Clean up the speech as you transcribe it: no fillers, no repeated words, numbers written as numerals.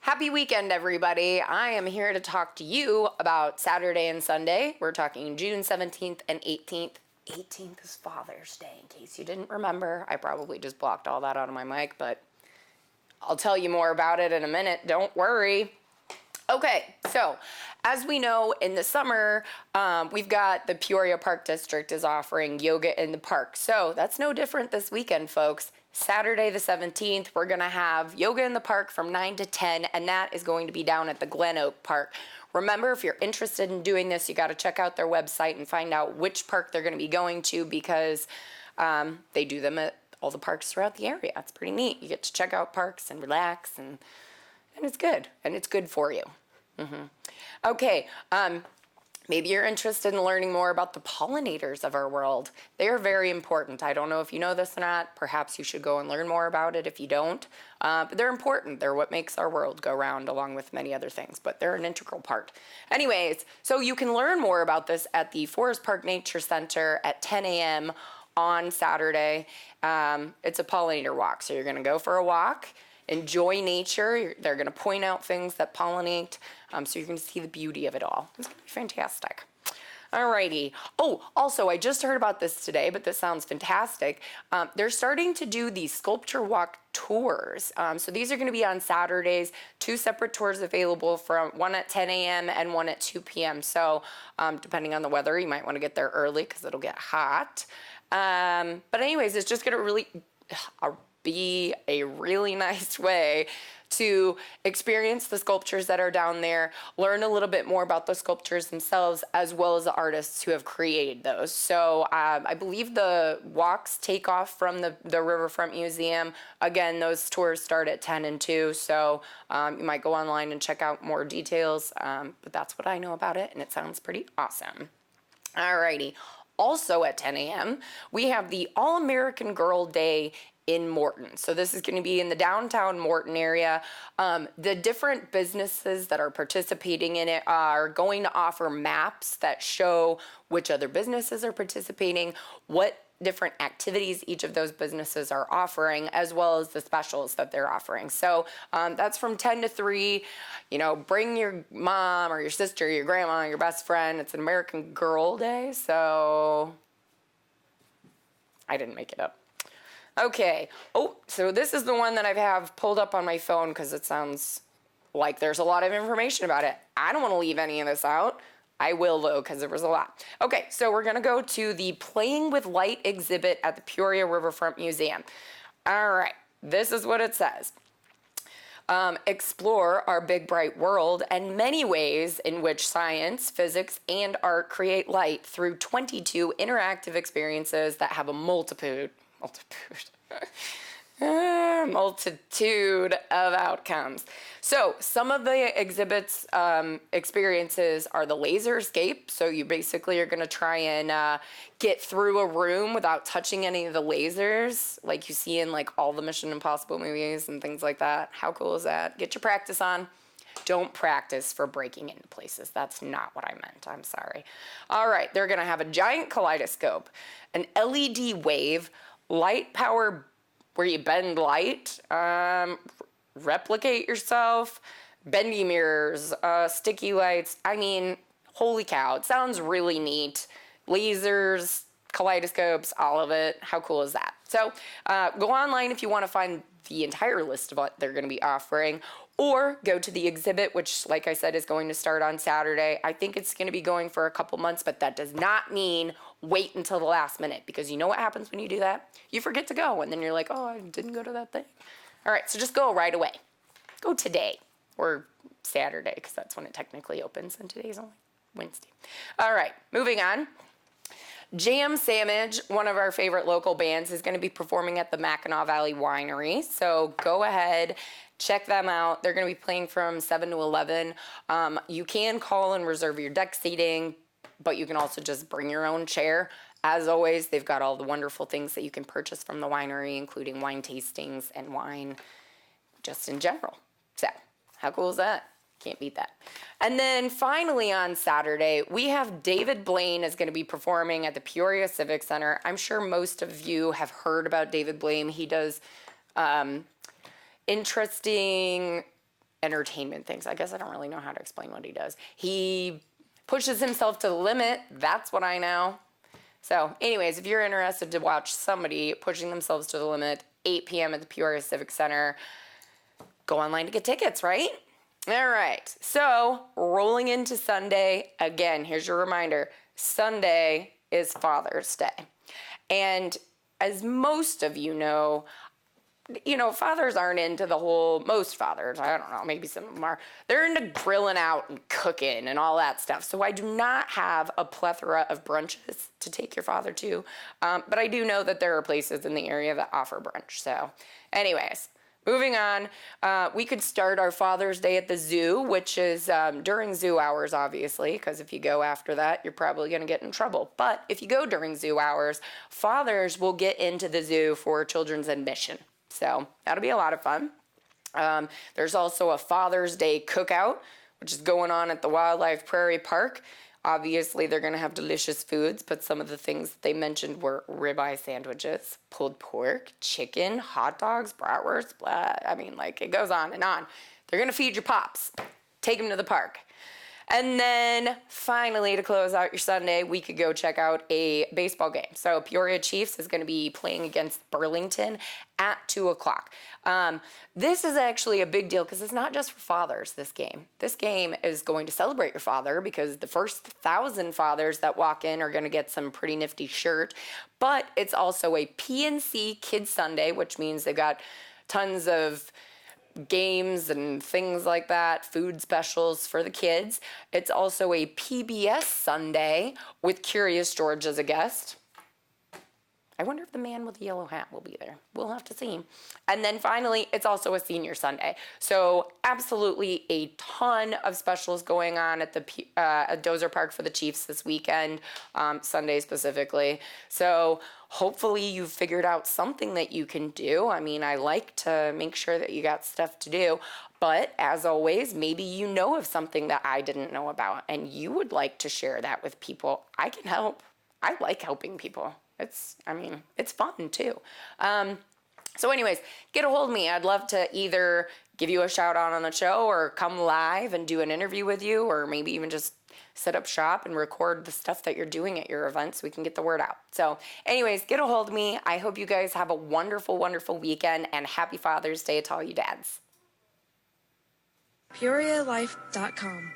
Happy weekend, everybody. I am here to talk to you about Saturday and Sunday. We're talking June 17th and 18th. 18th is Father's Day, in case you didn't remember. I probably just blocked all that out of my mic, but I'll tell you more about it in a minute. Don't worry. Okay, so as we know, in the summer, we've got the Peoria Park District is offering yoga in the park. So that's no different this weekend, folks. Saturday the 17th, we're going to have yoga in the park from 9 to 10, and that is going to be down at the Glen Oak Park. Remember, if you're interested in doing this, you got to check out their website and find out which park they're going to be going to, because they do them at all the parks throughout the area. It's pretty neat. You get to check out parks and relax, and it's good, and it's good for you. Okay, maybe you're interested in learning more about the pollinators of our world. They are very important. I don't know if you know this or not. Perhaps you should go and learn more about it if you don't. But they're important. They're what makes our world go round, along with many other things, but they're an integral part. Anyways, so you can learn more about this at the Forest Park Nature Center at 10 a.m. on Saturday. It's a pollinator walk, so you're going to go for a walk. Enjoy nature. They're going to point out things that pollinate, so you're going to see the beauty of it all. It's going to be fantastic. Alrighty. Oh, also, I just heard about this today, but this sounds fantastic. They're starting to do these sculpture walk tours. So these are going to be on Saturdays, 2 separate tours available, from one at 10 a.m. and one at 2 p.m. So depending on the weather, you might want to get there early because it'll get hot. But anyways, it's just going to be a really nice way to experience the sculptures that are down there, learn a little bit more about the sculptures themselves, as well as the artists who have created those. So I believe the walks take off from the Riverfront Museum. Again, those tours start at 10 and 2, so you might go online and check out more details, but that's what I know about it, and it sounds pretty awesome. Alrighty. Also at 10 a.m., we have the All-American Girl Day in Morton. So this is going to be in the downtown Morton area. The different businesses that are participating in it are going to offer maps that show which other businesses are participating, what different activities each of those businesses are offering, as well as the specials that they're offering. So that's from 10 to 3. You know, bring your mom or your sister, your grandma, your best friend. It's an American Girl Day, so I didn't make it up. Okay. Oh, so this is the one that I have pulled up on my phone because it sounds like there's a lot of information about it. I don't want to leave any of this out. I will, though, because there was a lot. Okay, so we're going to go to the Playing with Light exhibit at the Peoria Riverfront Museum. All right, this is what it says. Explore our big, bright world and many ways in which science, physics, and art create light through 22 interactive experiences that have a multitude of outcomes. So some of the exhibits experiences are the laser escape. So you basically are going to try and get through a room without touching any of the lasers, like you see in like all the Mission Impossible movies and things like that. How cool is that? Get your practice on. Don't practice for breaking into places. That's not what I meant. I'm sorry. All right, they're going to have a giant kaleidoscope, an LED wave, light power where you bend light, replicate yourself, bendy mirrors, sticky lights. I mean, holy cow, it sounds really neat. Lasers, kaleidoscopes, all of it. How cool is that? So go online if you want to find the entire list of what they're going to be offering, or go to the exhibit, which, like I said, is going to start on Saturday. I think it's going to be going for a couple months, but that does not mean wait until the last minute, because you know what happens when you do that? You forget to go, and then you're like, oh, I didn't go to that thing. All right, so just go right away. Go today, or Saturday, because that's when it technically opens, and today's only Wednesday. All right, moving on. Jam Sandwich, one of our favorite local bands, is going to be performing at the Mackinac Valley Winery. So go ahead, check them out. They're going to be playing from 7 to 11. You can call and reserve your deck seating, but you can also just bring your own chair. As always, they've got all the wonderful things that you can purchase from the winery, including wine tastings and wine just in general. So how cool is that? Can't beat that. And then finally on Saturday, we have David Blaine is going to be performing at the Peoria Civic Center. I'm sure most of you have heard about David Blaine. He does interesting entertainment things. I guess I don't really know how to explain what he does. He pushes himself to the limit. That's what I know. So anyways, if you're interested to watch somebody pushing themselves to the limit, 8 p.m. at the Peoria Civic Center, go online to get tickets, right? All right. So rolling into Sunday, again, here's your reminder. Sunday is Father's Day. And as most of you know, fathers aren't into the whole, most fathers, I don't know, maybe some of them are, they're into grilling out and cooking and all that stuff. So I do not have a plethora of brunches to take your father to, but I do know that there are places in the area that offer brunch. So anyways, moving on, we could start our Father's Day at the zoo, which is during zoo hours, obviously, because if you go after that, you're probably going to get in trouble. But if you go during zoo hours, fathers will get into the zoo for children's admission. So that'll be a lot of fun. There's also a Father's Day cookout, which is going on at the Wildlife Prairie Park. Obviously, they're going to have delicious foods, but some of the things they mentioned were ribeye sandwiches, pulled pork, chicken, hot dogs, bratwurst, blah. I mean, it goes on and on. They're going to feed your pops. Take them to the park. And then finally, to close out your Sunday, we could go check out a baseball game. So Peoria Chiefs is going to be playing against Burlington at 2 o'clock. This is actually a big deal because it's not just for fathers, this game. This game is going to celebrate your father because the first 1,000 fathers that walk in are going to get some pretty nifty shirt. But it's also a PNC Kids Sunday, which means they've got tons of games and things like that, food specials for the kids. It's also a PBS Sunday with Curious George as a guest. I wonder if the man with the yellow hat will be there. We'll have to see. And then finally, it's also a senior Sunday. So absolutely a ton of specials going on at the at Dozer Park for the Chiefs this weekend, Sunday specifically. So hopefully you've figured out something that you can do. I mean, I like to make sure that you got stuff to do. But as always, maybe you know of something that I didn't know about and you would like to share that with people. I can help. I like helping people. It's fun too. So anyways, get a hold of me. I'd love to either give you a shout out on the show or come live and do an interview with you, or maybe even just set up shop and record the stuff that you're doing at your event so we can get the word out. So anyways, get a hold of me. I hope you guys have a wonderful, wonderful weekend, and happy Father's Day to all you dads. PeoriaLife.com